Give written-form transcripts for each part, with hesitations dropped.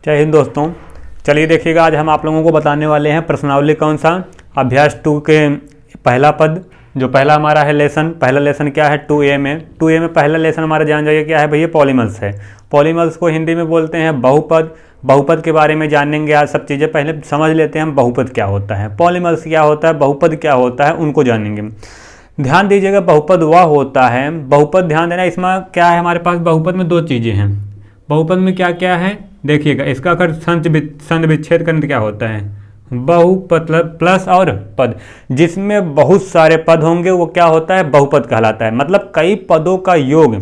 जय हिंद दोस्तों। चलिए देखिएगा, आज हम आप लोगों को बताने वाले हैं प्रश्नावली कौन सा, अभ्यास 2 के पहला पद। जो पहला हमारा है लेसन, पहला लेसन क्या है 2A में। 2A में पहला लेसन हमारा जान जाइए क्या है भैया, पॉलीमर्स है। पॉलीमर्स को हिंदी में बोलते हैं बहुपद। बहुपद के बारे में जानेंगे आज सब चीज़ें। पहले समझ लेते हैं हम बहुपद क्या होता है, पॉलीमर्स क्या होता है, बहुपद क्या होता है, उनको जानेंगे। ध्यान दीजिएगा, बहुपद वह होता है, बहुपद ध्यान देना, इसमें क्या है हमारे पास बहुपद में 2 चीज़ें हैं। बहुपद में क्या क्या है देखिएगा, इसका अगर संधि विच्छेद करने क्या होता है, बहुपद प्लस और पद, जिसमें बहुत सारे पद होंगे वो क्या होता है, बहुपद कहलाता है। मतलब कई पदों का योग,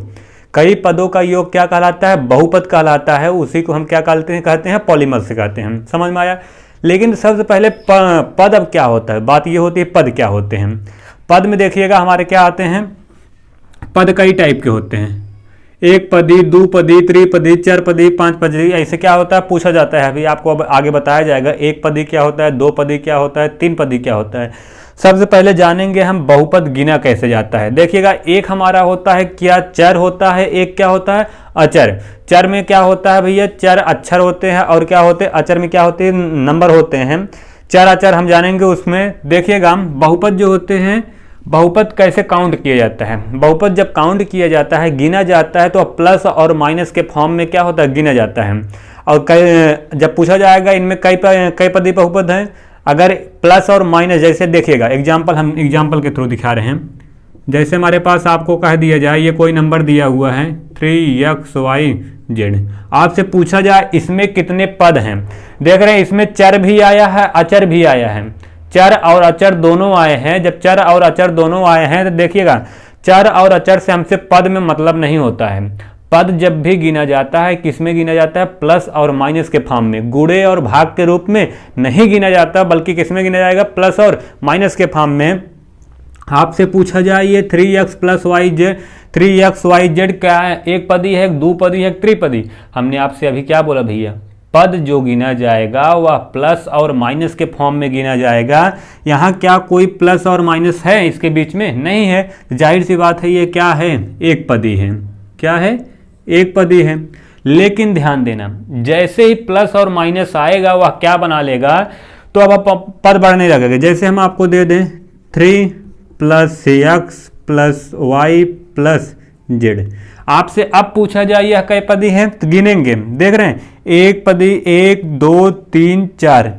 कई पदों का योग क्या कहलाता है, बहुपद कहलाता है। उसी को हम क्या कहते हैं पॉलीमर्स से कहते हैं। समझ में आया। लेकिन सबसे पहले पद अब क्या होता है, बात ये होती है पद क्या होते हैं। पद में देखिएगा हमारे क्या आते हैं, पद कई टाइप के होते हैं, एक पदी, दो पदी, त्रिपदी, चार पदी, 5 पदी, ऐसे क्या होता है पूछा जाता है। अभी आपको अब आगे बताया जाएगा एक पदी क्या होता है, 2 पदी क्या होता है, 3 पदी क्या होता है। सबसे पहले जानेंगे हम बहुपद गिना कैसे जाता है। देखिएगा, एक हमारा होता है क्या, चर होता है, एक क्या होता है अचर। चर में क्या होता है भैया, चर अक्षर होते हैं और क्या होते हैं अचर में क्या होते हैं नंबर होते हैं। चर अचर हम जानेंगे उसमें। देखिएगा, हम बहुपद जो होते हैं, बहुपद कैसे काउंट किया जाता है। बहुपद जब काउंट किया जाता है, गिना जाता है, तो प्लस और माइनस के फॉर्म में क्या होता है, गिना जाता है। और जब पूछा जाएगा इनमें कई पदी बहुपद हैं, अगर प्लस और माइनस, जैसे देखिएगा एग्जाम्पल, हम एग्जाम्पल के थ्रू दिखा रहे हैं। जैसे हमारे पास आपको कह दिया जाए ये कोई नंबर दिया हुआ है 3xyz, आपसे पूछा जाए इसमें कितने पद हैं। देख रहे हैं इसमें चर भी आया है, अचर भी आया है। चर और अचर दोनों आए हैं। जब चर और अचर दोनों आए हैं तो देखिएगा, चर और अचर से हमसे पद में मतलब नहीं होता है। पद जब भी गिना जाता है किस में गिना जाता है, प्लस और माइनस के फॉर्म में, गुणे और भाग के रूप में नहीं गिना जाता, बल्कि किस में गिना जाएगा, प्लस और माइनस के फॉर्म में। आपसे पूछा जाए ये 3x + yz, 3xyz क्या है, एक पदी है, दो पदी है, त्रिपदी। हमने आपसे अभी क्या बोला भैया, पद जो गिना जाएगा वह प्लस और माइनस के फॉर्म में गिना जाएगा। यहाँ क्या कोई प्लस और माइनस है इसके बीच में, नहीं है। जाहिर सी बात है ये क्या है, एक पदी है। क्या है, एक पदी है। लेकिन ध्यान देना, जैसे ही प्लस और माइनस आएगा वह क्या बना लेगा, तो अब पद बढ़ने लगेगा। जैसे हम आपको दे दें 3 + x + y + z, आपसे अब पूछा जाए यह कई पदी है, तो गिनेंगे। देख रहे हैं एक पदी, 1 2 3 4,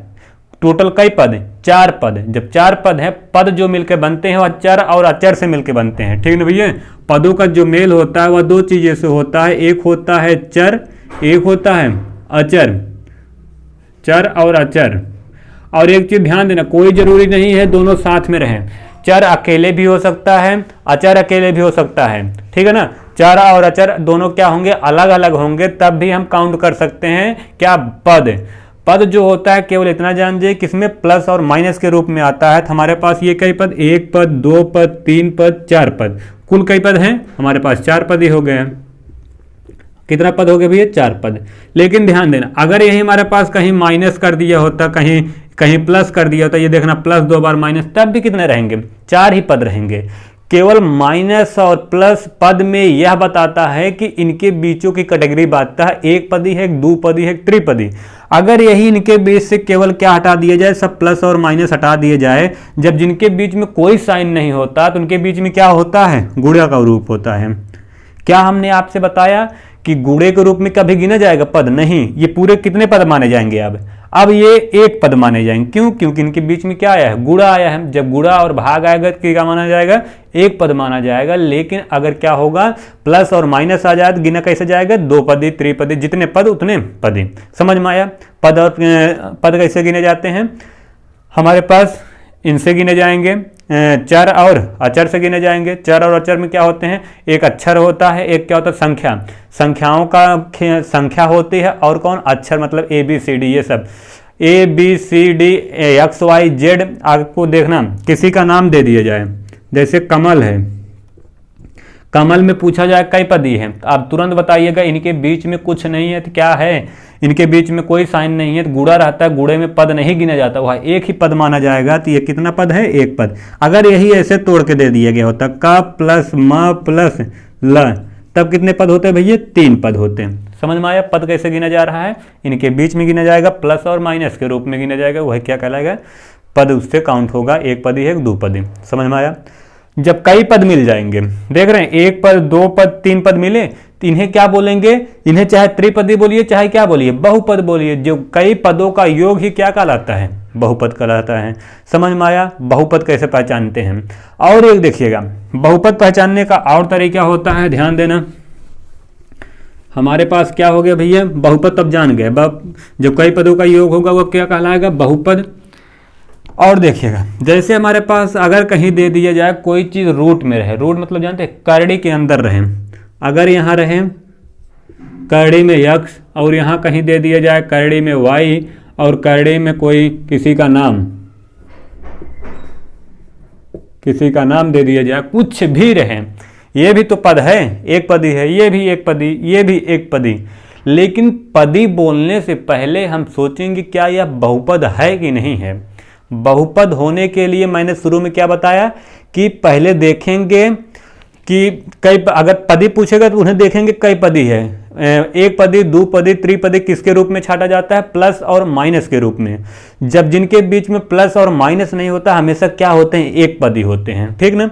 टोटल कई पद, 4 पद। जब 4 पद है, पद जो मिलकर बनते हैं वह चर और अचर से मिलकर बनते हैं। ठीक ना भैया। पदों का जो मेल होता है वह 2 चीजें से होता है, एक होता है चर, एक होता है अचर। चर और अचर। और एक चीज ध्यान देना, कोई जरूरी नहीं है दोनों साथ में रहें। चर अकेले भी हो सकता है, अचर अकेले भी हो सकता है। ठीक है ना। चर और अचर दोनों क्या होंगे, अलग अलग होंगे, तब भी हम काउंट कर सकते हैं क्या, पद। पद जो होता है केवल इतना जान जाइए किसमें प्लस और माइनस के रूप में आता है। तो हमारे पास ये कई पद, 1 पद, 2 पद, 3 पद, 4 पद, कुल कई पद हैं हमारे पास, 4 पद ही हो गए। कितना पद हो गए भैया, 4 पद। लेकिन ध्यान देना, अगर यही हमारे पास कहीं माइनस कर दिया होता, कहीं कहीं प्लस कर दिया होता, ये देखना प्लस 2 बार माइनस, तब भी कितने रहेंगे, 4 ही पद रहेंगे। केवल माइनस और प्लस पद में यह बताता है कि इनके बीचों की कैटेगरी बांटता है, एक पदी है, दो पदी है, त्रिपदी। अगर यही इनके बीच से केवल क्या हटा दिया जाए, सब प्लस और माइनस हटा दिए जाए, जब जिनके बीच में कोई साइन नहीं होता तो उनके बीच में क्या होता है, गुणा का रूप होता है। क्या हमने आपसे बताया कि गुणे के रूप में कभी गिना जाएगा पद, नहीं। ये पूरे कितने पद माने जाएंगे, अब ये एक पद माने जाएंगे। क्यों, क्योंकि इनके बीच में क्या आया है, गुणा आया है। जब गुणा और भाग आएगा तो क्या माना जाएगा, एक पद माना जाएगा। लेकिन अगर क्या होगा, प्लस और माइनस आ जाए तो गिना कैसे जाएगा, 2 पदी, त्रिपदी, जितने पद उतने पदी। समझ में आया। पद और पद कैसे गिने जाते हैं, हमारे पास इनसे गिने जाएंगे, चर और अचर से गिने जाएंगे। चर और अचर में क्या होते हैं, एक अक्षर होता है, एक क्या होता है संख्या, संख्याओं का संख्या होती है, और कौन अक्षर मतलब ABCD, ये सब ABCD XYZ। आपको देखना किसी का नाम दे दिया जाए, जैसे कमल है, कमल में पूछा जाए कई पदी है, आप तुरंत बताइएगा इनके बीच में कुछ नहीं है, तो क्या है, इनके बीच में कोई साइन नहीं है, तो गुणा रहता है, गुणे में पद नहीं गिना जाता, वह एक ही पद माना जाएगा। तो ये कितना पद है, एक पद। अगर यही ऐसे तोड़ के दे दिया गया होता, क + म + ल, तब कितने पद होते हैं भैया, 3 पद होते हैं। समझ में आया? पद कैसे गिना जा रहा है, इनके बीच में गिना जाएगा, प्लस और माइनस के रूप में गिना जाएगा, वह क्या कहलाएगा, पद उससे काउंट होगा, एक पदी है, दो पदी। समझ में आया? जब कई पद मिल जाएंगे, देख रहे हैं, एक पद, दो पद, तीन पद मिले तो इन्हें क्या बोलेंगे, इन्हें चाहे त्रिपदी बोलिए चाहे क्या बोलिए, बहुपद बोलिए। जो कई पदों का योग ही क्या कहलाता है, बहुपद कहलाता है। समझ में आया? बहुपद कैसे पहचानते हैं। और एक देखिएगा, बहुपद पहचानने का और तरीका होता है, ध्यान देना। हमारे पास क्या हो गया भैया, बहुपद तब जान गए, जो कई पदों का योग होगा वो क्या कहलाएगा, बहुपद। और देखिएगा, जैसे हमारे पास अगर कहीं दे दिया जाए कोई चीज़ रूट में रहे, रूट मतलब जानते हैं करड़ी के अंदर रहे, अगर यहाँ रहे करड़ी में x और यहाँ कहीं दे दिया जाए करड़ी में y और करड़ी में कोई किसी का नाम दे दिया जाए, कुछ भी रहे, ये भी तो पद है, एक पदी है, ये भी एक पदी, ये भी एक पदी। लेकिन पदी बोलने से पहले हम सोचेंगे क्या यह बहुपद है कि नहीं है। बहुपद होने के लिए मैंने शुरू में क्या बताया कि पहले देखेंगे कि कई, अगर पदी पूछेगा तो उन्हें देखेंगे कई पदी है, एक पदी, दो पदी, त्रिपदी किसके रूप में छाटा जाता है, प्लस और माइनस के रूप में। जब जिनके बीच में प्लस और माइनस नहीं होता, हमेशा क्या होते हैं, एक पदी होते हैं, ठीक ना।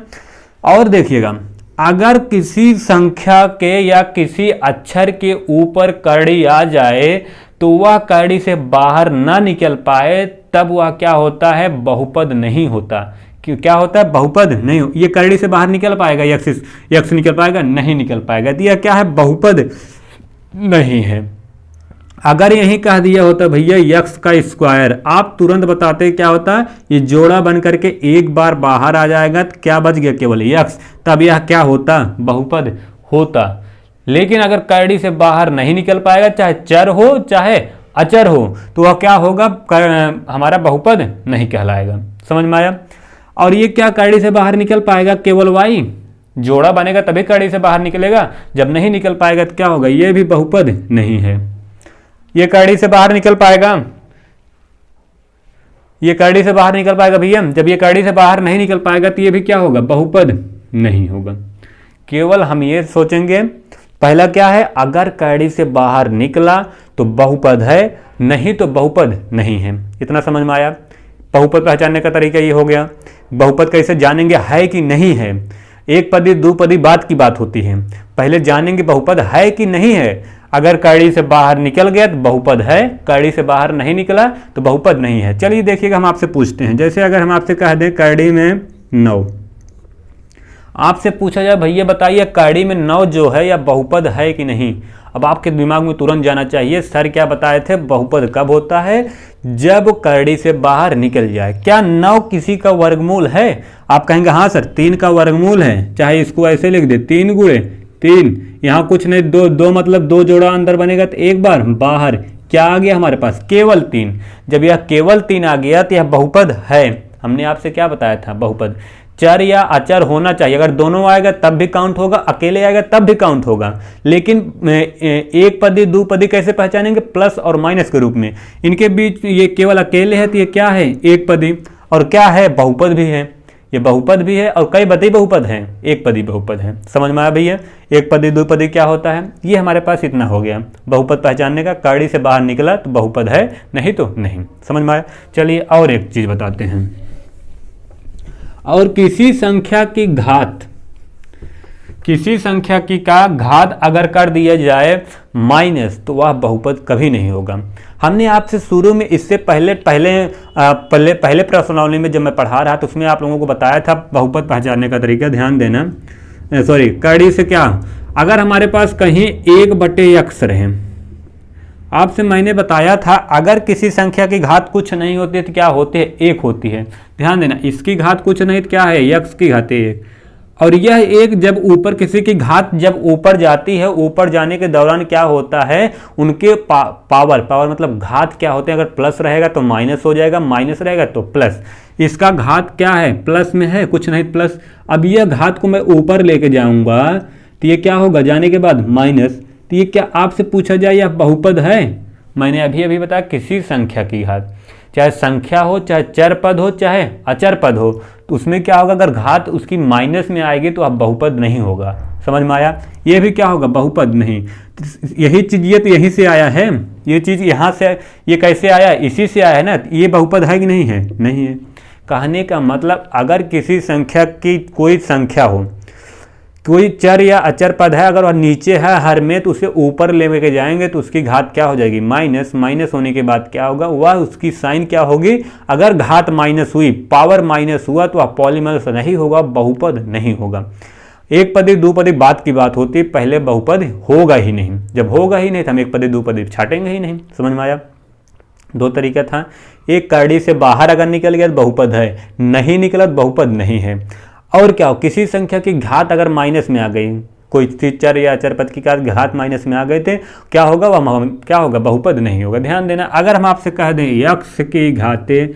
और देखिएगा, अगर किसी संख्या के या किसी अक्षर के ऊपर करड़ी आ जाए तो वह करड़ी से बाहर ना निकल पाए, तब वह क्या होता है, बहुपद नहीं होता। क्या होता है, बहुपद नहीं हो। ये करड़ी से बाहर निकल पाएगा, यक्स निकल पाएगा, नहीं निकल पाएगा, तो यह क्या है, बहुपद नहीं है। अगर यही कह दिया होता भैया यक्स का स्क्वायर, आप तुरंत बताते क्या होता है, ये जोड़ा बन करके एक बार बाहर आ जाएगा तो क्या बच गया, केवल यक्स, तब यह क्या होता, बहुपद होता। लेकिन अगर करड़ी से बाहर नहीं निकल पाएगा, चाहे चर हो चाहे अचर हो, तो वह क्या होगा, हमारा बहुपद नहीं कहलाएगा। समझ में आया? और ये क्या करड़ी से बाहर निकल पाएगा, केवल y, जोड़ा बनेगा तभी करड़ी से बाहर निकलेगा, जब नहीं निकल पाएगा तो क्या होगा, ये भी बहुपद नहीं है। ये करड़ी से बाहर निकल पाएगा, ये करड़ी से बाहर निकल पाएगा भैया, जब ये करड़ी से बाहर नहीं निकल पाएगा तो ये भी क्या होगा, बहुपद नहीं होगा। केवल हम ये सोचेंगे, पहला क्या है, अगर करड़ी से बाहर निकला तो बहुपद है, नहीं तो बहुपद नहीं है। इतना समझ में आया? बहुपद पहचानने का तरीका ये हो गया। बहुपद कैसे जानेंगे है कि नहीं है, एक पदी दो पदी बात की बात होती है, पहले जानेंगे बहुपद है कि नहीं है। अगर करड़ी से बाहर निकल गया तो बहुपद है, करड़ी से बाहर नहीं निकला तो बहुपद नहीं है। चलिए देखिएगा, हम आपसे पूछते हैं, जैसे अगर हम आपसे कह दें करड़ी में 9, आपसे पूछा जाए भैया बताइए करड़ी में 9 जो है या बहुपद है कि नहीं। अब आपके दिमाग में तुरंत जाना चाहिए, सर क्या बताए थे, बहुपद कब होता है, जब करड़ी से बाहर निकल जाए। क्या 9 किसी का वर्गमूल है? आप कहेंगे हाँ सर 3 का वर्गमूल है, चाहे इसको ऐसे लिख दे 3 गुणे 3, यहाँ कुछ नहीं, दो मतलब 2 जोड़ा अंदर बनेगा तो एक बार बाहर, क्या आ गया हमारे पास, केवल 3। जब यह केवल 3 आ गया तो यह बहुपद है। हमने आपसे क्या बताया था, बहुपद चर या अचर होना चाहिए, अगर दोनों आएगा तब भी काउंट होगा, अकेले आएगा तब भी काउंट होगा। लेकिन एक पदी दो पदी कैसे पहचानेंगे, प्लस और माइनस के रूप में। इनके बीच ये केवल अकेले है तो ये क्या है, एक पदी, और क्या है, बहुपद भी है। ये बहुपद भी है और कई पदी बहुपद है, एक पदी बहुपद है। समझ में आया भैया? एक पदी दो पदी क्या होता है, ये हमारे पास इतना हो गया बहुपद पहचानने का। करड़ी से बाहर निकला तो बहुपद है, नहीं तो नहीं। समझ में आया? चलिए और एक चीज बताते हैं। और किसी संख्या की घात, किसी संख्या की का घात अगर कर दिया जाए माइनस, तो वह बहुपद कभी नहीं होगा। हमने आपसे शुरू में इससे पहले प्रश्नावली में जब मैं पढ़ा रहा था उसमें आप लोगों को बताया था बहुपद पहचानने का तरीका, ध्यान देना। करड़ी से क्या, अगर हमारे पास कहीं 1/x रहे, आपसे मैंने बताया था अगर किसी संख्या की घात कुछ नहीं होती तो क्या होती है, 1 होती है। ध्यान देना, इसकी घात कुछ नहीं तो क्या है, x की घात 1। और यह एक जब ऊपर किसी की घात जब ऊपर जाती है, ऊपर जाने के दौरान क्या होता है, उनके पावर मतलब घात क्या होते हैं, अगर प्लस रहेगा तो माइनस हो जाएगा, माइनस रहेगा तो प्लस। इसका घात क्या है, प्लस में है, कुछ नहीं प्लस। अब यह घात को मैं ऊपर लेके जाऊंगा तो ये क्या होगा, जाने के बाद माइनस। तो ये क्या आपसे पूछा जाए यह बहुपद है, मैंने अभी अभी बताया किसी संख्या की घात। चाहे संख्या हो, चाहे चर पद हो, चाहे अचर पद हो, तो उसमें क्या होगा, अगर घात उसकी माइनस में आएगी तो अब बहुपद नहीं होगा। समझ में आया? ये भी क्या होगा, बहुपद नहीं। यही चीज ये तो यहीं से आया है, ये चीज यहाँ से, ये कैसे आया, इसी से आया है ना। ये बहुपद है कि नहीं है? नहीं है। कहने का मतलब अगर किसी संख्या की कोई संख्या हो, कोई चर या अचर पद है, अगर वह नीचे है हर में, तो उसे ऊपर ले के जाएंगे तो उसकी घात क्या हो जाएगी, माइनस। माइनस होने के बाद क्या होगा, वह उसकी साइन क्या होगी, अगर घात माइनस हुई, पावर माइनस हुआ, तो वह पॉलीमर्स नहीं होगा, बहुपद नहीं होगा। एक पदी दो पदी बात की बात होती, पहले बहुपद होगा ही नहीं। जब होगा ही नहीं तो हम एक पदी दो पदी छाटेंगे ही नहीं। समझ में आया? दो तरीका था, एक करड़ी से बाहर अगर निकल गया तो बहुपद है, नहीं निकला तो बहुपद नहीं है। और क्या हो, किसी संख्या की घात अगर माइनस में आ गई, कोई चर या अचर पद की घात माइनस में आ गए थे, क्या होगा, वह क्या होगा, बहुपद नहीं होगा। ध्यान देना, अगर हम आपसे कह दें x की घाते,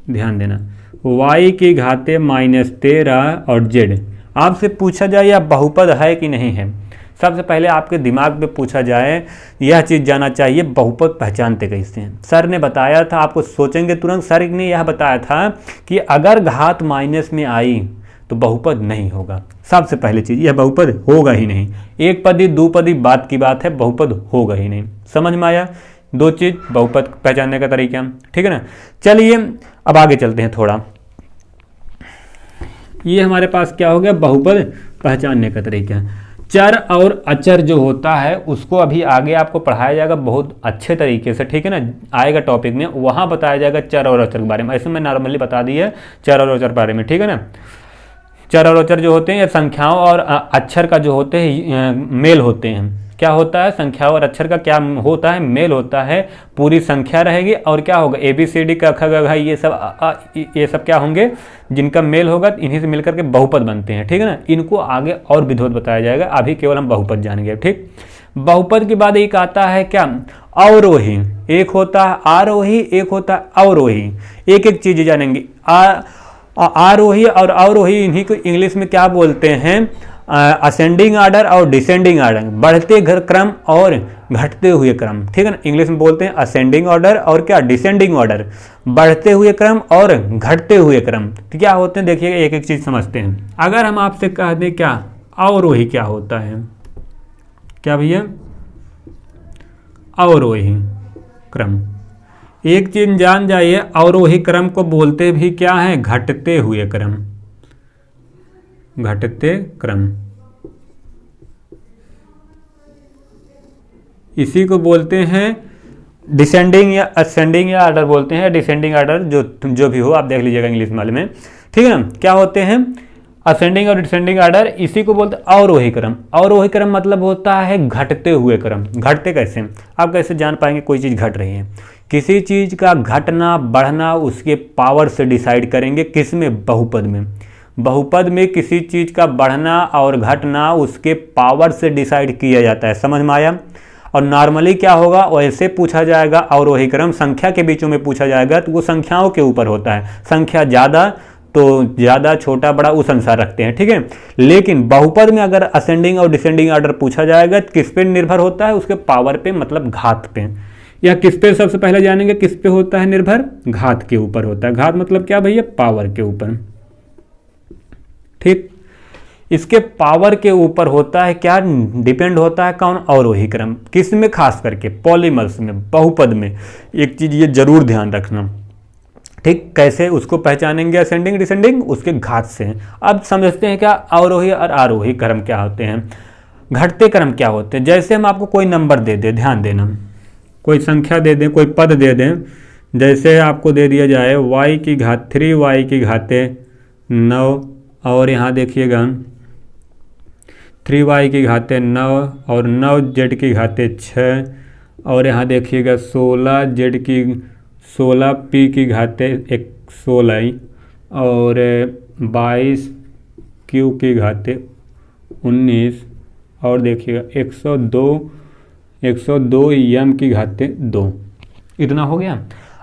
ध्यान देना, y की घाते -13 और z, आपसे पूछा जाए यह बहुपद है कि नहीं है, सबसे पहले आपके दिमाग में पूछा जाए, यह चीज़ जाना चाहिए बहुपद पहचानते कैसे हैं। सर ने बताया था, आपको सोचेंगे तुरंत, सर ने यह बताया था कि अगर घात माइनस में आई तो बहुपद नहीं होगा। सबसे पहली चीज़, यह बहुपद होगा ही नहीं। एक पदी दो पदी बात की बात है, बहुपद होगा ही नहीं। समझ में आया? दो चीज़ बहुपद पहचानने का तरीका, ठीक है ना। चलिए अब आगे चलते हैं थोड़ा। ये हमारे पास क्या हो गया, बहुपद पहचानने का तरीका। चर और अचर जो होता है उसको अभी आगे आपको पढ़ाया जाएगा बहुत अच्छे तरीके से, ठीक है ना। आएगा टॉपिक में, वहाँ बताया जाएगा चर और अचर के बारे में। ऐसे मैं नॉर्मली बता दी है चर और अचर के बारे में, ठीक है ना। चर और अचर जो होते हैं, संख्याओं और अक्षर का जो होते हैं मेल होते हैं। क्या होता है, संख्या और अक्षर का क्या होता है, मेल होता है। पूरी संख्या रहेगी और क्या होगा, ABCD क ख ग घ ये सब क्या होंगे, जिनका मेल होगा, इन्हीं से मिलकर के बहुपद बनते हैं, ठीक है ना। इनको आगे और विधिवत बताया जाएगा, अभी केवल हम बहुपद जानेंगे, ठीक। बहुपद के बाद एक आता है क्या, अवरोही। एक होता है आरोही, एक होता है अवरोही। एक एक चीज जानेंगे। आरोही और अवरोही, इन्हीं को इंग्लिश में क्या बोलते हैं, असेंडिंग आर्डर और डिसेंडिंग आर्डर, बढ़ते क्रम और घटते हुए क्रम, ठीक है ना। इंग्लिश में बोलते हैं असेंडिंग ऑर्डर और क्या, डिसेंडिंग ऑर्डर, बढ़ते हुए क्रम और घटते हुए क्रम। तो क्या होते हैं, देखिए एक एक चीज समझते हैं। अगर हम आपसे कह दें क्या, अवरोही क्या होता है, क्या भैया, अवरोही क्रम। एक चीज जान जाइए, अवरोही क्रम को बोलते भी क्या है, घटते हुए क्रम। घटते क्रम, इसी को बोलते हैं डिसेंडिंग या असेंडिंग या ऑर्डर बोलते हैं, डिसेंडिंग ऑर्डर, जो भी हो आप देख लीजिएगा इंग्लिश वाले में, ठीक है ना। क्या होते हैं, असेंडिंग और डिसेंडिंग ऑर्डर, इसी को बोलते हैं अवरोही क्रम। अवरोही क्रम मतलब होता है घटते हुए क्रम। घटते कैसे, आप कैसे जान पाएंगे कोई चीज़ घट रही है, किसी चीज़ का घटना बढ़ना उसके पावर से डिसाइड करेंगे, किसमें, बहुपद में। बहुपद में किसी चीज़ का बढ़ना और घटना उसके पावर से डिसाइड किया जाता है। समझ में आया? और नॉर्मली क्या होगा, वैसे पूछा जाएगा अवरोही क्रम, संख्या के बीचों में पूछा जाएगा तो वो संख्याओं के ऊपर होता है। संख्या ज़्यादा तो ज़्यादा, छोटा बड़ा उस अनुसार रखते हैं, ठीक है। लेकिन बहुपद में अगर असेंडिंग और डिसेंडिंग ऑर्डर पूछा जाएगा तो किस पे निर्भर होता है, उसके पावर पे, मतलब घात पे। या किस पे सबसे पहले जानेंगे, किस पे होता है निर्भर, घात के ऊपर होता है। घात मतलब क्या भैया, पावर के ऊपर, ठीक। इसके पावर के ऊपर होता है क्या, डिपेंड होता है कौन, अवरोही क्रम। किस में, खास करके पॉलीमर्स में, बहुपद में। एक चीज ये जरूर ध्यान रखना, ठीक। कैसे उसको पहचानेंगे, असेंडिंग डिसेंडिंग, उसके घात से। अब समझते हैं क्या अवरोही और आरोही क्रम क्या होते हैं, घटते क्रम क्या होते हैं। जैसे हम आपको कोई नंबर दे दें, ध्यान देना, कोई संख्या दे दें, कोई पद दे दें, जैसे आपको दे दिया जाए y की घात 3y की घाते 9, और यहाँ देखिएगा 3y की घाते 9 और 9z की घाते 6, और यहाँ देखिएगा 16p की घाते 16 और 22q की घाते 19, और देखिएगा 102 m की घाते 2। इतना हो गया।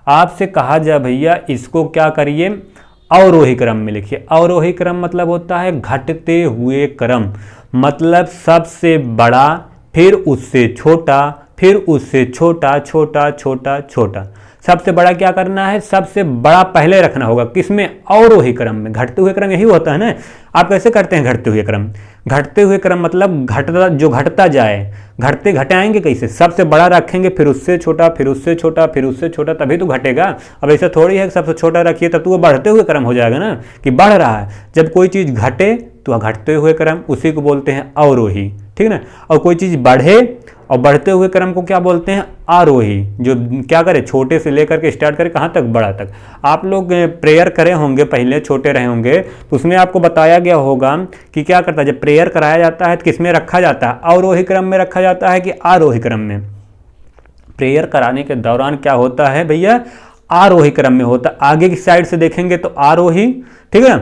आपसे कहा जाए भैया इसको क्या करिए, अवरोही क्रम में लिखिए। अवरोही क्रम मतलब होता है घटते हुए क्रम, मतलब सबसे बड़ा, फिर उससे छोटा, फिर उससे छोटा छोटा छोटा छोटा। सबसे बड़ा क्या करना है, सबसे बड़ा पहले रखना होगा, किसमें, अवरोही क्रम में। घटते हुए क्रम यही होता है ना। आप कैसे करते हैं घटते हुए क्रम, घटते हुए क्रम मतलब घटता, जो घटता जाए, घटते घटाएंगे कैसे, सबसे बड़ा रखेंगे फिर उससे छोटा फिर उससे छोटा फिर उससे छोटा, तभी तो घटेगा। अब ऐसा थोड़ी है कि सबसे छोटा रखिए तब तो वो बढ़ते हुए क्रम हो जाएगा ना, कि बढ़ रहा है। जब कोई चीज़ घटे तो घटते हुए क्रम, उसी को बोलते हैं अवरोही, ठीक ना। और कोई चीज़ बढ़े और बढ़ते हुए क्रम को क्या बोलते हैं, आरोही। जो क्या करे, छोटे से लेकर के स्टार्ट करे कहाँ तक, बड़ा तक। आप लोग प्रेयर करे होंगे, पहले छोटे रहे होंगे तो उसमें आपको बताया गया होगा कि क्या करता है, जब प्रेयर कराया जाता है तो किस में रखा जाता है, अवरोही क्रम में रखा जाता है कि आरोही क्रम में। प्रेयर कराने के दौरान क्या होता है भैया, आरोही क्रम में होता है। आगे की साइड से देखेंगे तो आरोही, ठीक है,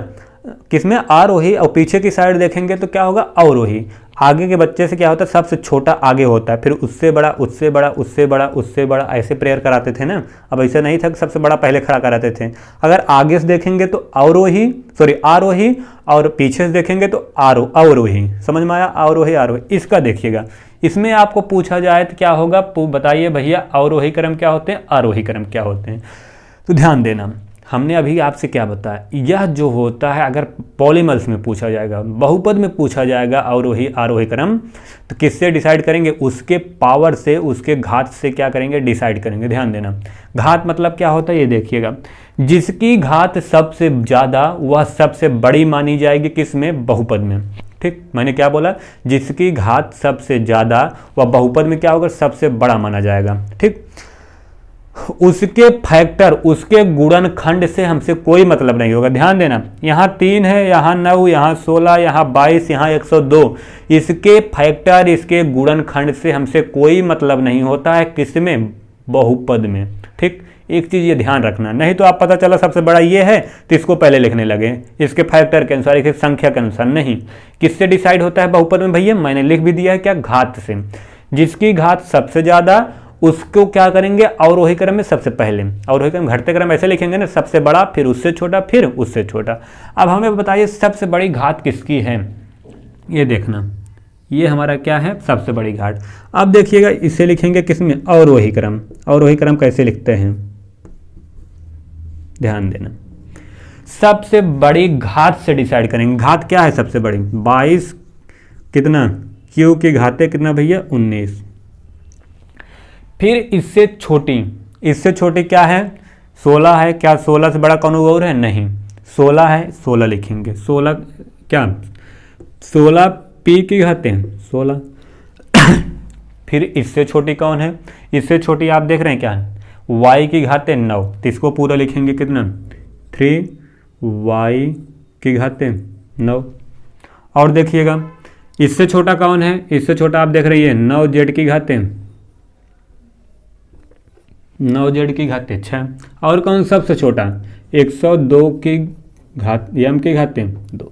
किसमें, आरोही। और पीछे की साइड देखेंगे तो क्या होगा, अवरोही। आगे के बच्चे से क्या होता है, सबसे छोटा आगे होता है, फिर उससे बड़ा उससे बड़ा उससे बड़ा उससे बड़ा, ऐसे प्रेयर कराते थे ना। अब ऐसा नहीं था कि सबसे बड़ा पहले खड़ा कराते थे। अगर आगे से देखेंगे तो अवरोही, सॉरी आरोही, और पीछे से देखेंगे तो अवरोही। समझ में आया, अवरोही आरोही। इसका देखिएगा, इसमें आपको पूछा जाए तो क्या होगा, बताइए भैया अवरोही क्रम क्या होते हैं, आरोही क्रम क्या होते हैं। तो ध्यान देना, हमने अभी आपसे क्या बताया, यह जो होता है अगर पॉलीमर्स में पूछा जाएगा, बहुपद में पूछा जाएगा अवरोही आरोही क्रम, तो किससे डिसाइड करेंगे, उसके पावर से, उसके घात से क्या करेंगे, डिसाइड करेंगे। ध्यान देना, घात मतलब क्या होता है ये देखिएगा, जिसकी घात सबसे ज़्यादा वह सबसे बड़ी मानी जाएगी, किस में, बहुपद में। ठीक, मैंने क्या बोला, जिसकी घात सबसे ज़्यादा वह बहुपद में क्या होगा, सबसे बड़ा माना जाएगा। ठीक, उसके फैक्टर, उसके गुणनखंड से हमसे कोई मतलब नहीं होगा। ध्यान देना, यहाँ 3 है, यहाँ 9, यहाँ 16, यहाँ 22, यहाँ 102। इसके फैक्टर, इसके गुणनखंड से हमसे कोई मतलब नहीं होता है, किसमें, बहुपद में। ठीक, एक चीज़ ये ध्यान रखना, नहीं तो आप पता चला सबसे बड़ा ये है तो इसको पहले लिखने लगे, इसके फैक्टर के अनुसार, इसकी संख्या के अनुसार। नहीं, किससे डिसाइड होता है बहुपद में भैया, मैंने लिख भी दिया है क्या, घात से। जिसकी घात सबसे ज़्यादा उसको क्या करेंगे, अवरोही क्रम में सबसे पहले। अवरोही क्रम, घटते क्रम ऐसे लिखेंगे ना, सबसे बड़ा फिर उससे छोटा फिर उससे छोटा। अब हमें बताइए सबसे बड़ी घात किसकी है, ये देखना, ये हमारा क्या है, सबसे बड़ी घात। अब देखिएगा, इसे लिखेंगे किसमें, अवरोही क्रम। अवरोही क्रम कैसे लिखते हैं, ध्यान देना, सबसे बड़ी घात से डिसाइड करेंगे। घात क्या है सबसे बड़ी, 22 कितना, क्यू की घातें कितना भैया, 19। फिर इससे छोटी क्या है, 16 है। क्या 16 से बड़ा कौन और है, नहीं, 16 है, 16 लिखेंगे। 16 क्या, 16 पी की घातें 16। फिर इससे छोटी कौन है, इससे छोटी आप देख रहे हैं क्या है, y की घातें 9, तो इसको पूरा लिखेंगे कितना, 3y की घातें 9। और देखिएगा इससे छोटा कौन है, इससे छोटा आप देख रही है 9z की घातें 9z की घातें 6। और कौन सबसे छोटा, 102 की घात m की घातें 2।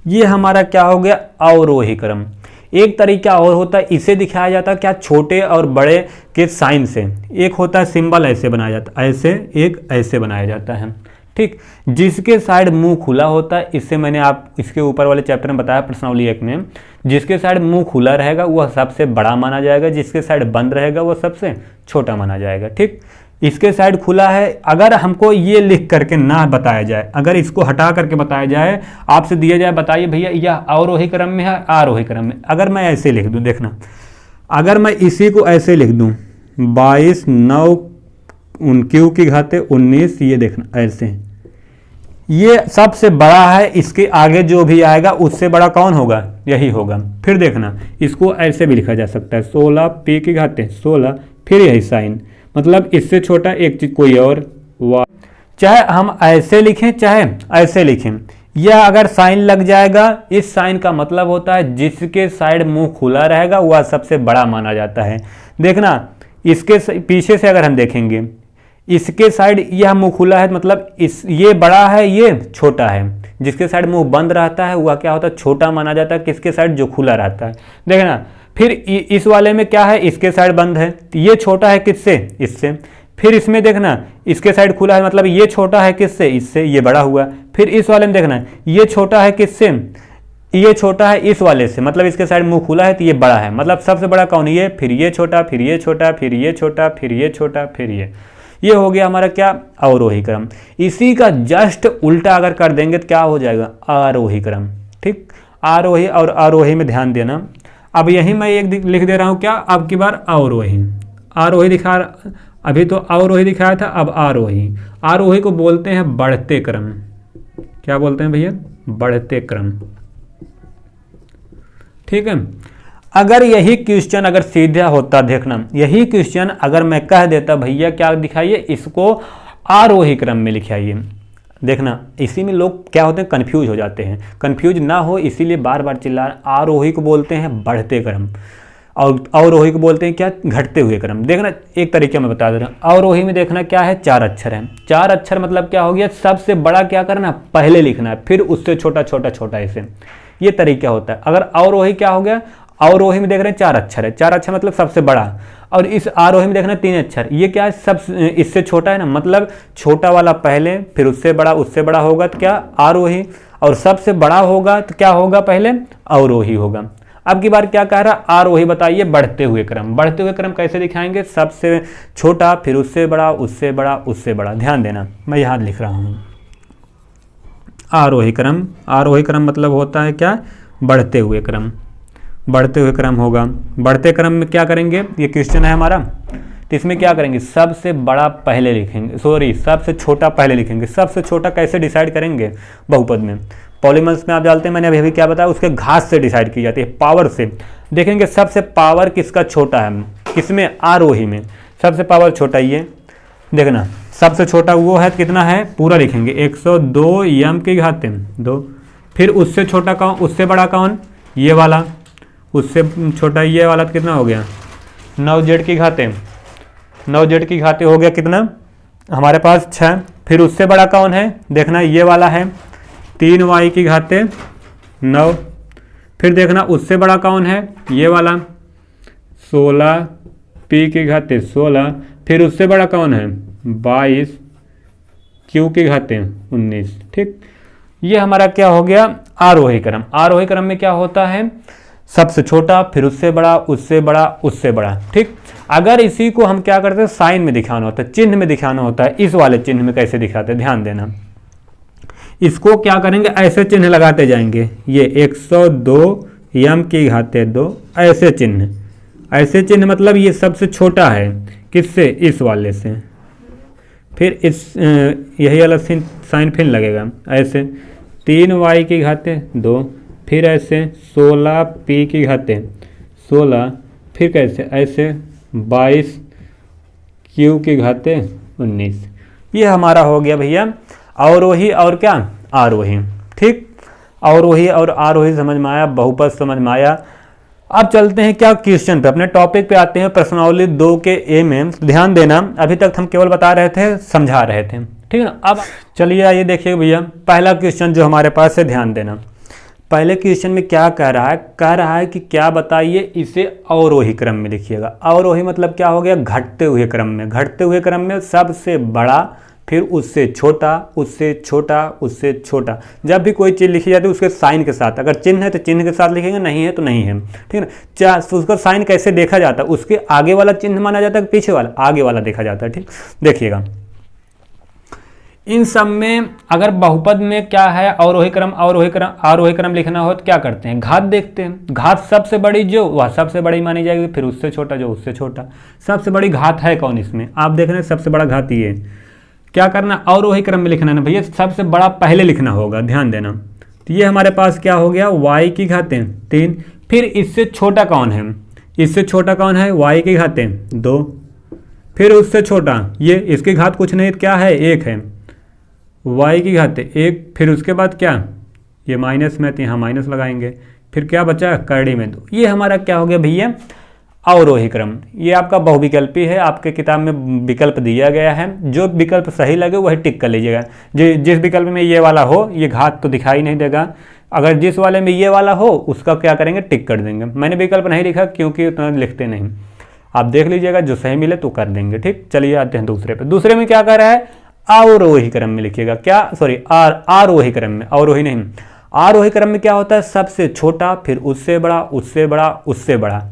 ये हमारा क्या हो गया, अवरोही क्रम। एक तरीका और होता है, इसे दिखाया जाता है क्या, छोटे और बड़े के साइन से। एक होता है सिंबल, ऐसे बनाया जाता है, ऐसे, एक ऐसे बनाया जाता है। ठीक, जिसके साइड मुंह खुला होता है, इससे मैंने आप इसके ऊपर वाले चैप्टर में बताया प्रश्नावली 1 में, जिसके साइड मुंह खुला रहेगा वह सबसे बड़ा माना जाएगा, जिसके साइड बंद रहेगा वह सबसे छोटा माना जाएगा। ठीक, इसके साइड खुला है, अगर हमको ये लिख करके ना बताया जाए, अगर इसको हटा करके बताया जाए, आपसे दिया जाए बताइए भैया यह अवरोही क्रम में है आरोही क्रम में, अगर मैं ऐसे लिख दूं, देखना, अगर मैं इसी को ऐसे लिख दूं 22 9 क्यू की घातें 19, ये देखना ऐसे, ये सबसे बड़ा है, इसके आगे जो भी आएगा उससे बड़ा कौन होगा, यही होगा। फिर देखना, इसको ऐसे भी लिखा जा सकता है 16 पी की घातें 16, फिर यही साइन, मतलब इससे छोटा एक चीज कोई और, चाहे हम ऐसे लिखें चाहे ऐसे लिखें, यह अगर साइन लग जाएगा, इस साइन का मतलब होता है जिसके साइड मुंह खुला रहेगा वह सबसे बड़ा माना जाता है। देखना, इसके पीछे से अगर हम देखेंगे, इसके साइड यह मुंह खुला है, मतलब ये बड़ा है ये छोटा है, जिसके साइड मुंह बंद रहता है वह क्या होता है, छोटा माना जाता है, किसके साइड जो खुला रहता है। देखना, फिर इस वाले में क्या है, इसके साइड बंद है, तो ये छोटा है किससे, इससे। फिर इसमें देखना, इसके साइड खुला है, मतलब ये छोटा है किससे, इससे, ये बड़ा हुआ। फिर इस वाले में देखना, ये छोटा है किससे, ये छोटा है इस वाले से, मतलब इसके साइड मुंह खुला है तो ये बड़ा है, मतलब सबसे बड़ा कौन, ये, फिर ये छोटा, फिर ये छोटा, फिर ये छोटा, फिर ये छोटा, फिर ये हो गया हमारा क्या, अवरोही क्रम। इसी का जस्ट उल्टा अगर कर देंगे तो क्या हो जाएगा, आरोही क्रम। ठीक, आरोही और आरोही में ध्यान देना। अब यही मैं एक लिख दे रहा हूँ क्या, अब की बार अवरोही, आरोही दिखा, अभी तो अवरोही दिखाया था, अब आरोही। आरोही को बोलते हैं बढ़ते क्रम। क्या बोलते हैं भैया, बढ़ते क्रम। ठीक है, अगर यही क्वेश्चन अगर सीधा होता, देखना यही क्वेश्चन अगर मैं कह देता भैया क्या दिखाइए, इसको आरोही क्रम में लिखाइए, देखना इसी में लोग क्या होते हैं, कंफ्यूज हो जाते हैं। कंफ्यूज ना हो इसीलिए बार बार चिल्ला, आरोही को बोलते हैं बढ़ते क्रम और अवरोही को बोलते हैं क्या, घटते हुए क्रम। देखना एक तरीके में बता दे रहा हूँ, अवरोही में देखना क्या है, 4 अक्षर है। 4 अक्षर मतलब क्या हो गया, सबसे बड़ा क्या करना, पहले लिखना है, फिर उससे छोटा छोटा छोटा, ऐसे ये तरीका होता है। अगर अवरोही क्या हो गया, अवरोही में देख रहे हैं 4 अक्षर है, 4 अक्षर मतलब सबसे बड़ा, और इस आरोही में देखना 3 अक्षर, ये क्या है, सब इससे छोटा है ना, मतलब छोटा वाला पहले, फिर उससे बड़ा होगा तो क्या, आरोही, और सबसे बड़ा होगा तो क्या होगा, पहले अवरोही होगा। अब की बार क्या कह रहा, आरोही बताइए बढ़ते हुए क्रम। बढ़ते हुए क्रम कैसे दिखाएंगे, सबसे छोटा, फिर उससे बड़ा, उससे बड़ा, उससे बड़ा। ध्यान देना मैं यहाँ लिख रहा हूँ आरोही क्रम। आरोही क्रम मतलब होता है क्या, बढ़ते हुए क्रम। बढ़ते हुए क्रम होगा। बढ़ते क्रम में क्या करेंगे, ये क्वेश्चन है हमारा, तो इसमें क्या करेंगे, सबसे बड़ा पहले लिखेंगे, सॉरी सबसे छोटा पहले लिखेंगे। सबसे छोटा कैसे डिसाइड करेंगे, बहुपद में, पॉलीमर्स में आप जानते हैं, मैंने अभी क्या बताया, उसके घात से डिसाइड की जाती है, पावर से। देखेंगे सबसे पावर किसका छोटा है, किसमें, आरोही में सबसे पावर छोटा, ये देखना सबसे छोटा वो है, कितना है, पूरा लिखेंगे 102 यम की घाते 2। फिर उससे छोटा कौन, उससे बड़ा कौन, ये वाला, उससे छोटा ये वाला, तो कितना हो गया 9 जेड की घाते, 9 जेड की घाते हो गया कितना हमारे पास 6। फिर उससे बड़ा कौन है, देखना ये वाला है 3 वाई की घाते 9। फिर देखना उससे बड़ा कौन है, ये वाला 16 पी की घाते 16। फिर उससे बड़ा कौन है 22 क्यू की घाते 19। ठीक, ये हमारा क्या हो गया, आरोही क्रम। आरोही क्रम में क्या होता है, सबसे छोटा, फिर उससे बड़ा, उससे बड़ा, उससे बड़ा। ठीक, अगर इसी को हम क्या करते हैं, साइन में दिखाना होता है, चिन्ह में दिखाना होता है। इस वाले चिन्ह में कैसे दिखाते हैं, ध्यान देना, इसको क्या करेंगे, ऐसे चिन्ह लगाते जाएंगे, ये 102 यम की घाते 2, ऐसे चिन्ह, ऐसे चिन्ह मतलब ये सबसे छोटा है, किससे, इस वाले से। फिर इस यही वाला साइन फिर लगेगा, ऐसे 3 वाई की घाते 2, फिर ऐसे 16 पी की घाते 16, फिर कैसे, ऐसे 22 क्यू की घाते 19। ये हमारा हो गया भैया अवरोही और क्या, आरोही। ठीक, अवरोही और आरोही समझ में आया, बहुपद समझ में आया। अब चलते हैं क्या क्वेश्चन पे, अपने टॉपिक पे आते हैं, प्रश्नावली 2 के ए में। ध्यान देना, अभी तक हम केवल बता रहे थे, समझा रहे थे, ठीक है ना। अब चलिए आइए देखिए भैया, पहला क्वेश्चन जो हमारे पास है, ध्यान देना। पहले क्वेश्चन में क्या कह रहा है कि क्या बताइए, इसे अवरोही क्रम में लिखिएगा। अवरोही मतलब क्या हो गया, घटते हुए क्रम में। घटते हुए क्रम में सबसे बड़ा, फिर उससे छोटा, उससे छोटा, उससे छोटा। जब भी कोई चीज़ लिखी जाती है उसके साइन के साथ, अगर चिन्ह है तो चिन्ह के साथ लिखेंगे, नहीं है तो नहीं है, ठीक है ना। उसका साइन कैसे देखा जाता है, उसके आगे वाला चिन्ह माना जाता है, पीछे वाला, आगे वाला देखा जाता है। ठीक, देखिएगा इन सब में अगर बहुपद में क्या है, अवरोही क्रम, आरोही क्रम लिखना हो तो क्या करते हैं, घात देखते हैं। घात सबसे बड़ी जो, वह सबसे बड़ी मानी जाएगी, फिर उससे छोटा जो उससे छोटा। सबसे बड़ी घात है कौन इसमें, आप देख रहे हैं सबसे बड़ा घात ये। क्या करना, अवरोही क्रम में लिखना है ना भैया, सबसे बड़ा पहले लिखना होगा, ध्यान देना। तो ये हमारे पास क्या हो गया, y की घातें 3। फिर इससे छोटा कौन है, इससे छोटा कौन है, y की घातें 2। फिर उससे छोटा ये, इसकी घात कुछ नहीं, क्या है, 1 है, y की घातें 1। फिर उसके बाद क्या, ये माइनस में, तो यहाँ माइनस लगाएंगे। फिर क्या बचा, करड़ी में 2। ये हमारा क्या हो गया भैया, अवरोही क्रम। ये आपका बहुविकल्पी है, आपके किताब में विकल्प दिया गया है, जो विकल्प सही लगे वही टिक कर लीजिएगा। जिस विकल्प में ये वाला हो, ये घात तो दिखाई नहीं देगा, अगर जिस वाले में ये वाला हो उसका क्या करेंगे, टिक कर देंगे। मैंने विकल्प नहीं लिखा क्योंकि उतना लिखते नहीं, आप देख लीजिएगा, जो सही मिले तो कर देंगे। ठीक, चलिए आते हैं दूसरे पे। दूसरे में क्या कर रहा है, अवरोही क्रम में लिखिएगा, क्या, सॉरी आरोही क्रम में, अवरोही नहीं, आरोही क्रम में क्या होता है, सबसे छोटा, फिर उससे बड़ा, उससे बड़ा, उससे बड़ा।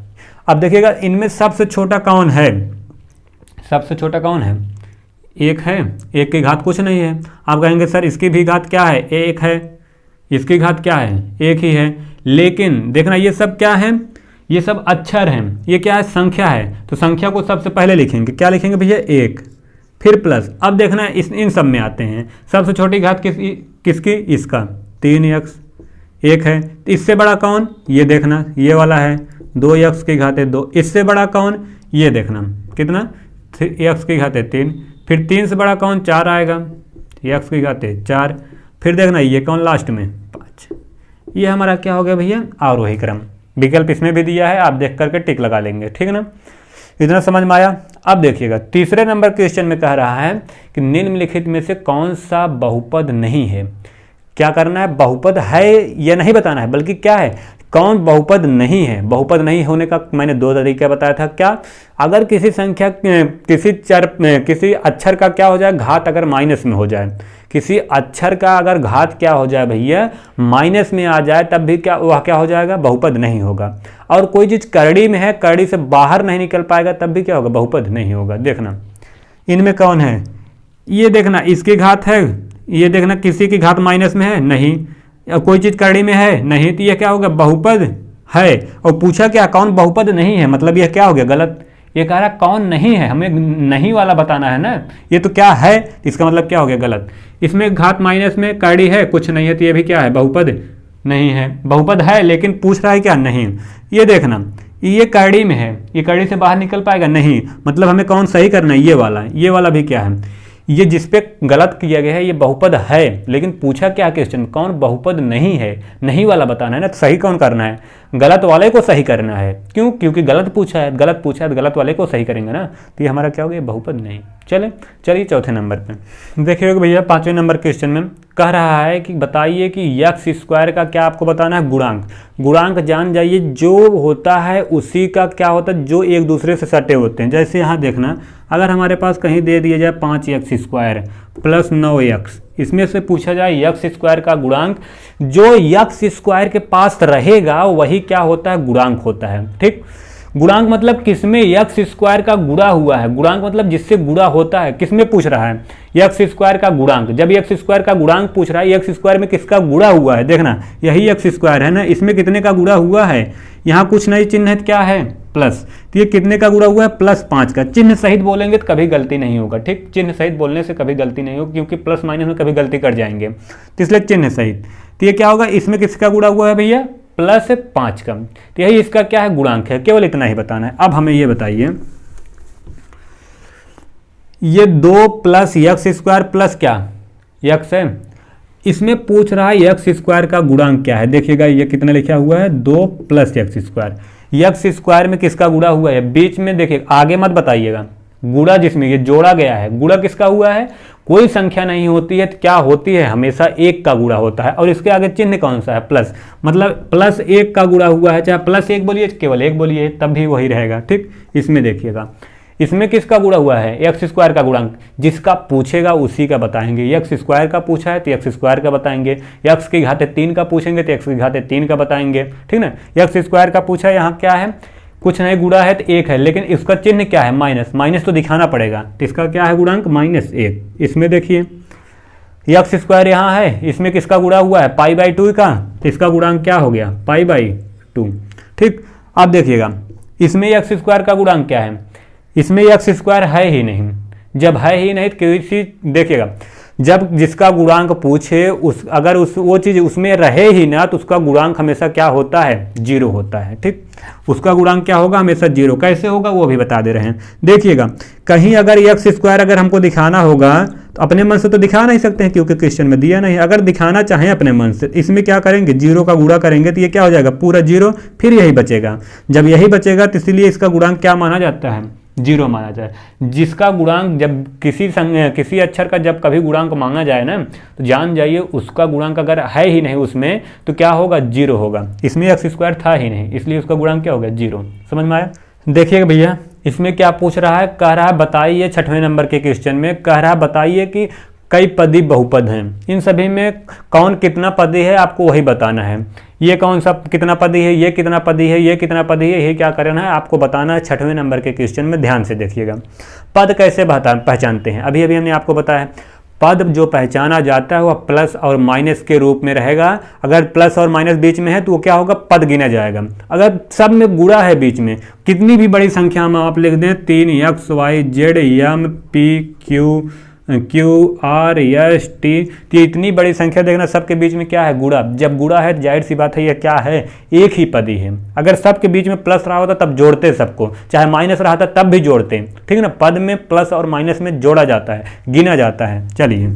अब देखिएगा इनमें सबसे छोटा कौन है, सबसे छोटा कौन है, एक है, एक की घात कुछ नहीं है। आप कहेंगे सर इसकी भी घात क्या है, एक है, इसकी घात क्या है, एक ही है। लेकिन देखना ये सब क्या है, ये सब अक्षर हैं, ये क्या है, संख्या है। तो संख्या को सबसे पहले लिखेंगे, क्या लिखेंगे भैया, एक, फिर प्लस। अब देखना इन सब में आते हैं, सबसे छोटी घात किसकी, इसका 3x, एक है। तो इससे बड़ा कौन, ये देखना ये वाला है, 2x की घात 2। इससे बड़ा कौन, ये देखना कितना, x की घात 3। फिर 3 से बड़ा कौन, 4 आएगा, x की घात 4। फिर देखना ये कौन लास्ट में, 5। ये हमारा क्या हो गया भैया, आरोही क्रम। विकल्प इसमें भी दिया है, आप देख करके टिक लगा लेंगे, ठीक है ना। इतना समझ में आया। अब देखिएगा तीसरे नंबर क्वेश्चन में कह रहा है कि निम्नलिखित में से कौन सा बहुपद नहीं है। क्या करना है, बहुपद है या नहीं बताना है, बल्कि क्या है, कौन बहुपद नहीं है। बहुपद नहीं होने का मैंने 2 तरीका बताया था। क्या, अगर किसी संख्या किसी अक्षर का क्या हो जाए, घात अगर माइनस में हो जाए, किसी अक्षर का अगर घात क्या हो जाए भैया, माइनस में आ जाए, तब भी क्या, वह क्या हो जाएगा, बहुपद नहीं होगा। और कोई चीज़ करड़ी में है, करड़ी से बाहर नहीं निकल पाएगा, तब भी क्या होगा, बहुपद नहीं होगा। देखना इनमें कौन है, ये देखना इसकी घात है, ये देखना किसी की घात माइनस में है, नहीं। कोई चीज़ करड़ी में है, नहीं, तो यह क्या होगा, बहुपद है। और पूछा क्या, कौन बहुपद नहीं है, मतलब यह क्या हो गया, गलत। ये कह रहा कौन नहीं है, हमें नहीं वाला बताना है ना, ये तो क्या है, इसका मतलब क्या हो गया, गलत। इसमें घात माइनस में करड़ी है, कुछ नहीं है, तो ये भी क्या है, बहुपद नहीं है। बहुपद है लेकिन पूछ रहा है क्या, नहीं। ये देखना ये करड़ी में है, ये करड़ी से बाहर निकल पाएगा, नहीं। मतलब हमें कौन सही करना है, ये वाला भी क्या है, ये जिस पे गलत किया गया है, ये बहुपद है। लेकिन पूछा क्या क्वेश्चन, कौन बहुपद नहीं है, नहीं वाला बताना है ना, तो सही कौन करना है, गलत वाले को सही करना है। क्यों, क्योंकि गलत पूछा है तो गलत वाले को सही करेंगे ना, तो ये हमारा क्या हो गया, बहुपद नहीं। चलिए चौथे नंबर पे देखिएगा भैया, 5वें नंबर क्वेश्चन में कह रहा है कि बताइए कि x स्क्वायर का क्या आपको बताना है, गुणांक। गुणांक जान जाइए, जो होता है उसी का क्या होता है, जो एक दूसरे से सटे होते हैं। जैसे यहाँ देखना, अगर हमारे पास कहीं दे दिया जाए 5x स्क्वायर प्लस 9x, इसमें से पूछा जाए x स्क्वायर का गुणांक, जो x स्क्वायर के पास रहेगा वही क्या होता है, गुणांक होता है। ठीक, गुणांक मतलब किसमें x स्क्वायर का गुणा हुआ है, गुणांक मतलब जिससे गुणा होता है, किसमें पूछ रहा है, x स्क्वायर का गुणांक। जब x स्क्वायर का गुणांक पूछ रहा है, x स्क्वायर में किसका गुणा हुआ है, देखना यही x स्क्वायर है ना, इसमें कितने का गुणा हुआ है, यहाँ कुछ नहीं चिन्ह है, क्या है, प्लस। तो ये कितने का गुणा हुआ है, +5 का। चिन्ह सहित बोलेंगे तो कभी गलती नहीं होगा। ठीक, चिन्ह सहित बोलने से कभी गलती नहीं होगी, क्योंकि प्लस माइनस में कभी गलती कर जाएंगे, तो इसलिए चिन्ह सहित। तो ये क्या होगा, इसमें किसका गुणा हुआ है भैया, +5 का। तो यही इसका क्या है, गुणांक है। केवल इतना ही बताना है। अब हमें ये बताइए, ये 2 + x स्क्वायर प्लस क्या, x है, इसमें पूछ रहा है x स्क्वायर का गुणांक क्या है। देखिएगा ये कितना लिखा हुआ है, 2 + x स्क्वायर। x स्क्वायर में किसका गुणा हुआ है, बीच में देखिए, आगे मत बताइएगा, गुणा जिसमें ये जोड़ा गया है, गुणा किसका हुआ है, कोई संख्या नहीं होती है तो क्या होती है, हमेशा 1 का गुणा होता है। और इसके आगे चिन्ह कौन सा है, प्लस, मतलब +1 का गुणा हुआ है, चाहे +1 बोलिए केवल 1 बोलिए, तब भी वही रहेगा। ठीक, इसमें देखिएगा, इसमें किसका गुणा हुआ है, x स्क्वायर का गुणांक। जिसका पूछेगा उसी का बताएंगे। x स्क्वायर का पूछा है तो x स्क्वायर का बताएंगे, x की घात 3 का पूछेंगे तो x की घात 3 का बताएंगे। ठीक ना, x स्क्वायर का पूछा है, यहाँ क्या है, कुछ नहीं, गुणा है तो 1 है, लेकिन इसका चिन्ह क्या है, माइनस। माइनस तो दिखाना पड़ेगा, तो इसका क्या है गुणांक, -1। इसमें देखिए x स्क्वायर यहाँ है, इसमें किसका गुणा हुआ है, π/2 का, तो इसका गुणांक क्या हो गया, π/2। ठीक, अब देखिएगा इसमें x स्क्वायर का गुणांक क्या है, इसमें x स्क्वायर है ही नहीं। जब है ही नहीं तो किसी, देखिएगा जब जिसका गुणांक पूछे अगर वो चीज़ उसमें रहे ही ना, तो उसका गुणांक हमेशा क्या होता है, 0 होता है। ठीक, उसका गुणांक क्या होगा, हमेशा 0। कैसे होगा वो भी बता दे रहे हैं। देखिएगा कहीं अगर x स्क्वायर अगर हमको दिखाना होगा तो अपने मन से तो दिखा नहीं सकते हैं, क्योंकि क्वेश्चन में दिया नहीं। अगर दिखाना चाहें अपने मन से, इसमें क्या करेंगे, 0 का गुणा करेंगे तो ये क्या हो जाएगा, पूरा 0, फिर यही बचेगा। जब यही बचेगा तो इसीलिए इसका गुणांक क्या माना जाता है, 0 माना जाए। जिसका गुणांक जब किसी अक्षर का जब कभी गुणांक मांगा जाए ना, तो जान जाइए उसका गुणांक अगर है ही नहीं उसमें, तो क्या होगा, 0 होगा। इसमें x स्क्वायर था ही नहीं, इसलिए उसका गुणांक क्या होगा, 0। समझ में आया। देखिएगा भैया इसमें क्या पूछ रहा है, कह रहा है बताइए, 6वें नंबर के क्वेश्चन में कह रहा है बताइए कि कई पदी बहुपद हैं। इन सभी में कौन कितना पदी है आपको वही बताना है। ये कौन सा कितना पदी है, ये कितना पदी है, ये कितना पदी है, ये क्या करना है आपको बताना है 6वें नंबर के क्वेश्चन में। ध्यान से देखिएगा। पद कैसे पहचानते हैं, अभी अभी हमने आपको बताया। पद जो पहचाना जाता है वह प्लस और माइनस के रूप में रहेगा। अगर प्लस और माइनस बीच में है तो वो क्या होगा, पद गिना जाएगा। अगर सब में गुणा है बीच में, कितनी भी बड़ी संख्या में आप लिख दें 3x y z m p q r s t, तो इतनी बड़ी संख्या देखना सबके बीच में क्या है, गुणा। जब गुणा है जाहिर सी बात है यह क्या है, एक ही पदी है। अगर सबके बीच में प्लस रहा होता तब जोड़ते सबको, चाहे माइनस रहा था तब भी जोड़ते, ठीक है ना। पद में प्लस और माइनस में जोड़ा जाता है, गिना जाता है। चलिए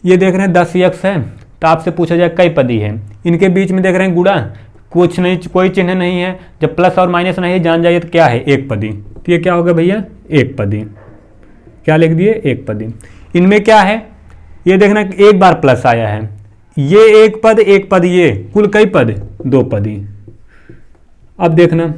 ये देख रहे हैं 10x है, तो आपसे पूछा जाए कई पदी है, इनके बीच में देख रहे हैं गुणा, कुछ नहीं, कोई चिन्ह नहीं है। जब प्लस और माइनस नहीं जान जाइए तो क्या है, एक पदी। तो ये क्या होगा भैया, एक पदी। क्या लिख दिए, एक पदी। इनमें क्या है, ये देखना एक बार प्लस आया है, ये एक पद, ये कुल कई पद, दो पदी। अब देखना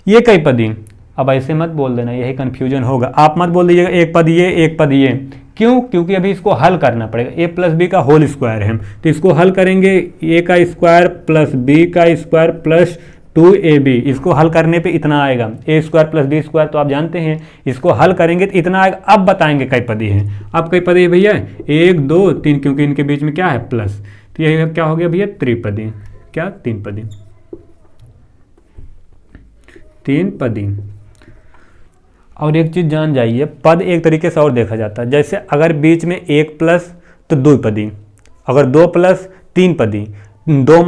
ये कई पदी। अब ऐसे मत बोल देना, यही कंफ्यूजन होगा। आप मत बोल दीजिएगा एक पद ये, एक पद ये। क्यों, क्योंकि अभी इसको हल करना पड़ेगा। ए प्लस बी का होल स्क्वायर है, तो इसको हल करेंगे, ए का स्क्वायर प्लस बी का स्क्वायर प्लस 2ab। इसको हल करने पे इतना आएगा, ए स्क्वायर प्लस बी स्क्वायर, तो आप जानते हैं इसको हल करेंगे तो इतना आएगा। अब बताएंगे कई पदी है। अब कई पदी है भैया, 1 2 3, क्योंकि इनके बीच में क्या है, प्लस। तो यही क्या हो गया भैया, त्रिपदी। क्या, तीन पदी, तीन पदी। और एक चीज जान जाइए, पद एक तरीके से और देखा जाता है। जैसे अगर बीच में 1 प्लस तो 2 पदी, अगर 2 प्लस 3 पदी, 2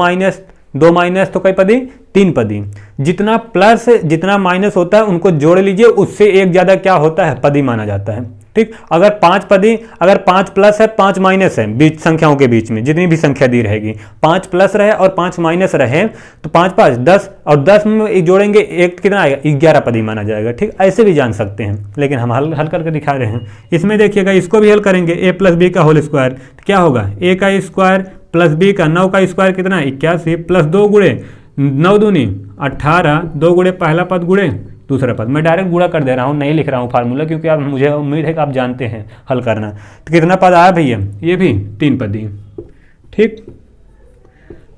माइनस तो कई पदी, 3 पदी। जितना प्लस जितना माइनस होता है उनको जोड़ लीजिए, उससे एक ज़्यादा क्या होता है, पदी माना जाता है। ठीक, अगर 5 पदी, अगर 5 प्लस है 5 माइनस है, बीच संख्याओं के बीच में जितनी भी संख्या दी रहेगी, 5 प्लस रहे और 5 माइनस रहे तो 5 5 10, और 10 में जोड़ेंगे एक, कितना आएगा, 11 पदी माना जाएगा। ठीक, ऐसे भी जान सकते हैं, लेकिन हम हल करके दिखा रहे हैं। इसमें देखिएगा, इसको भी हल करेंगे, ए प्लस बी का होल स्क्वायर, तो क्या होगा, ए का स्क्वायर प्लस बी का, 9 का स्क्वायर कितना, 81 प्लस 2 गुणे 9 दूनी 18, 2 गुणे पहला पद गुणे दूसरा पद। मैं डायरेक्ट गुणा कर दे रहा हूँ, नहीं लिख रहा हूँ फार्मूला, क्योंकि आप, मुझे उम्मीद है कि आप जानते हैं हल करना। तो कितना पद आया भैया, ये भी 3 पदी। ठीक,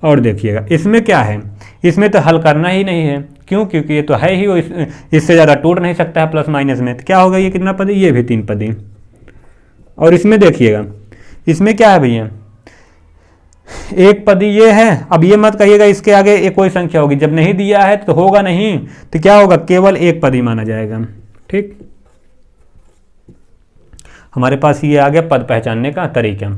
और देखिएगा इसमें क्या है, इसमें तो हल करना ही नहीं है। क्यों, क्योंकि ये तो है ही, वो इससे ज़्यादा टूट नहीं सकता है प्लस माइनस में। तो क्या होगा, ये कितना पदी, ये भी 3 पदी। और इसमें देखिएगा, इसमें क्या है भैया, एक पदी ये है। अब ये मत कहिएगा इसके आगे एक कोई संख्या होगी, जब नहीं दिया है तो होगा नहीं, तो क्या होगा, केवल एक पदी माना जाएगा। ठीक, हमारे पास ये आ गया पद पहचानने का तरीका।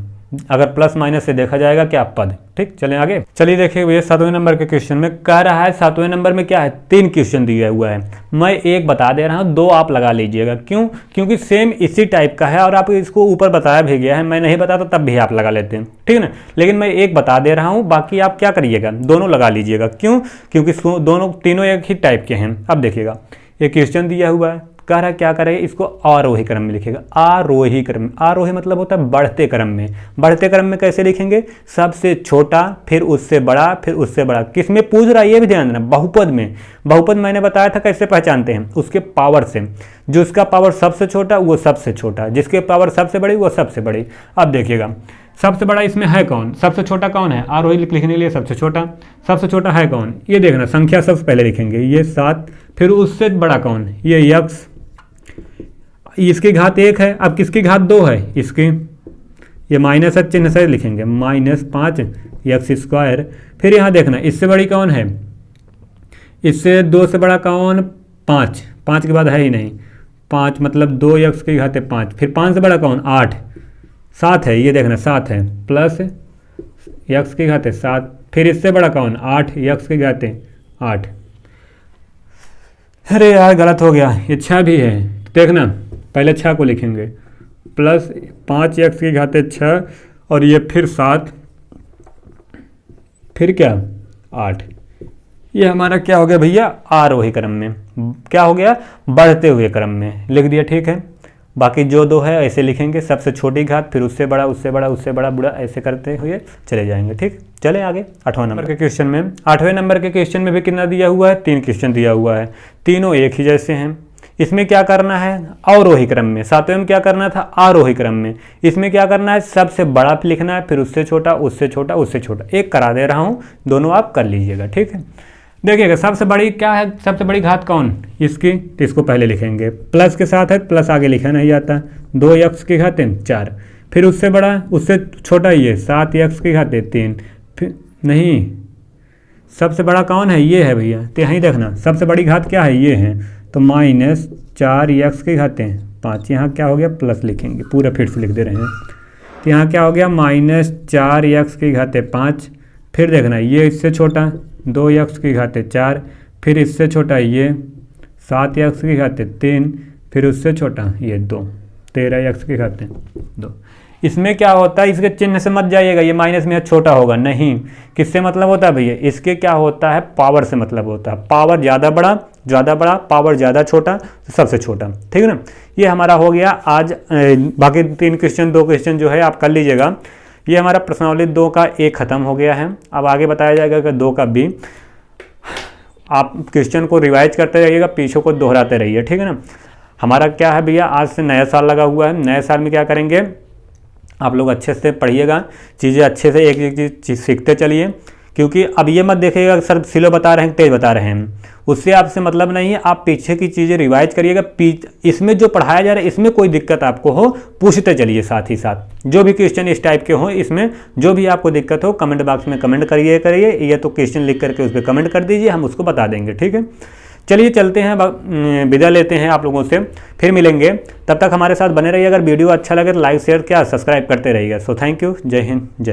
अगर प्लस माइनस से देखा जाएगा क्या, पद। ठीक, चलें आगे। चलिए देखिए ये 7वें नंबर के क्वेश्चन में कह रहा है, 7वें नंबर में क्या है, 3 क्वेश्चन दिया हुआ है। मैं एक बता दे रहा हूँ, 2 आप लगा लीजिएगा। क्यों, क्योंकि सेम इसी टाइप का है और आप इसको ऊपर बताया भी गया है। मैं नहीं बताता तब भी आप लगा लेते हैं, ठीक है ना। लेकिन मैं एक बता दे रहा हूँ, बाकी आप क्या करिएगा, दोनों लगा लीजिएगा। क्यों, क्योंकि दोनों तीनों एक ही टाइप के हैं। अब देखिएगा, एक क्वेश्चन दिया हुआ है, कह रहा क्या करें, इसको आरोही क्रम में लिखेगा। आरोही क्रम, आरोही मतलब होता है बढ़ते क्रम में। बढ़ते क्रम में कैसे लिखेंगे, सबसे छोटा फिर उससे बड़ा फिर उससे बड़ा। किसमें पूछ रहा है ये भी ध्यान देना, बहुपद में। बहुपद मैंने बताया था कैसे पहचानते हैं, उसके पावर से। जो उसका पावर सबसे छोटा वो सबसे छोटा, जिसके पावर सबसे बड़ी वो सबसे बड़ी। अब देखिएगा, सबसे बड़ा इसमें है कौन, सबसे छोटा कौन है, आरोही लिखने के लिए सबसे छोटा है कौन, ये देखना। संख्या सबसे पहले लिखेंगे, ये 7, फिर उससे बड़ा कौन, ये यक्स, इसकी घात 1 है। अब किसकी घात 2 है, इसकी, ये माइनस चिन्ह से लिखेंगे, -5 यक्स स्क्वायर। फिर यहाँ देखना, इससे बड़ी कौन है, इससे 2 से बड़ा कौन, 5, 5 के बाद है ही नहीं, 5 मतलब 2 यक्स की घात 5। फिर 5 से बड़ा कौन, 8, 7 है, ये देखना 7 है, प्लस यक्स की घात 7। फिर इससे बड़ा कौन, 8 यक्स की घात 8। अरे यार गलत हो गया, ये 6 भी है। देखना, पहले 6 को लिखेंगे, प्लस 5 यक्स की घात 6, और ये फिर 7, फिर क्या, 8। ये हमारा क्या हो गया भैया, आरोही क्रम में। क्या हो गया, बढ़ते हुए क्रम में लिख दिया। ठीक है, बाकी जो 2 है ऐसे लिखेंगे, सबसे छोटी घात फिर उससे बड़ा उससे बड़ा उससे बड़ा बुरा, ऐसे करते हुए चले जाएंगे। ठीक, चले आगे 8वें नंबर के क्वेश्चन में। 8वें नंबर के क्वेश्चन में भी कितना दिया हुआ है, 3 क्वेश्चन दिया हुआ है। तीनों एक ही जैसे हैं। इसमें क्या करना है अवरोही क्रम में, सातवें में क्या करना था आरोही क्रम में। इसमें क्या करना है सबसे बड़ा लिखना है, फिर उससे छोटा, उससे छोटा, उससे छोटा। एक करा दे रहा हूँ, दोनों आप कर लीजिएगा, ठीक है। देखिएगा सबसे बड़ी क्या है, सबसे बड़ी घात कौन इसकी, तो इसको पहले लिखेंगे, प्लस के साथ है, प्लस आगे लिखा नहीं आता, 2x की घात 4, फिर उससे बड़ा, उससे छोटा ये 7x की घात 3, फिर नहीं सबसे बड़ा कौन है, ये है भैया, तो यहीं देखना सबसे बड़ी घात क्या है, ये है, तो -4x की घात 5, यहाँ क्या हो गया प्लस लिखेंगे, पूरा फिर से लिख दे रहे हैं, तो यहाँ क्या हो गया -4x की घात 5, फिर देखना ये इससे छोटा 2x की घात 4, फिर इससे छोटा ये 7x की घात 3, फिर उससे छोटा ये 2, 13x की घात 2। इसमें क्या होता है, इसके चिन्ह से मत जाइएगा, ये माइनस में छोटा होगा नहीं, किससे मतलब होता है भैया, इसके क्या होता है पावर से मतलब होता है, पावर ज़्यादा बड़ा, पावर ज़्यादा छोटा, तो सबसे छोटा, ठीक है ना। ये हमारा हो गया आज, बाकी 3 क्वेश्चन 2 क्वेश्चन जो है आप कर लीजिएगा। ये हमारा प्रश्नावली 2 का A खत्म हो गया है। अब आगे बताया जाएगा कि 2 का B। आप क्वेश्चन को रिवाइज करते रहिएगा, पीछे को दोहराते रहिए, ठीक है ना। हमारा क्या है भैया, आज से नया साल लगा हुआ है, नए साल में क्या करेंगे आप लोग अच्छे से पढ़िएगा, चीज़ें अच्छे से एक एक चीज़ सीखते चलिए, क्योंकि अब ये मत देखिएगा सर स्लो बता रहे हैं तेज बता रहे हैं, उससे आपसे मतलब नहीं है। आप पीछे की चीज़ें रिवाइज करिएगा, इसमें जो पढ़ाया जा रहा है इसमें कोई दिक्कत आपको हो पूछते चलिए, साथ ही साथ जो भी क्वेश्चन इस टाइप के हो, इसमें जो भी आपको दिक्कत हो कमेंट बॉक्स में कमेंट करिए, या तो क्वेश्चन लिख करके उस पर कमेंट कर दीजिए, हम उसको बता देंगे, ठीक है। चलिए चलते हैं, विदा लेते हैं आप लोगों से, फिर मिलेंगे, तब तक हमारे साथ बने रहिए। अगर वीडियो अच्छा लगे तो लाइक शेयर क्या सब्सक्राइब करते रहिएगा। सो थैंक यू, जय हिंद, जय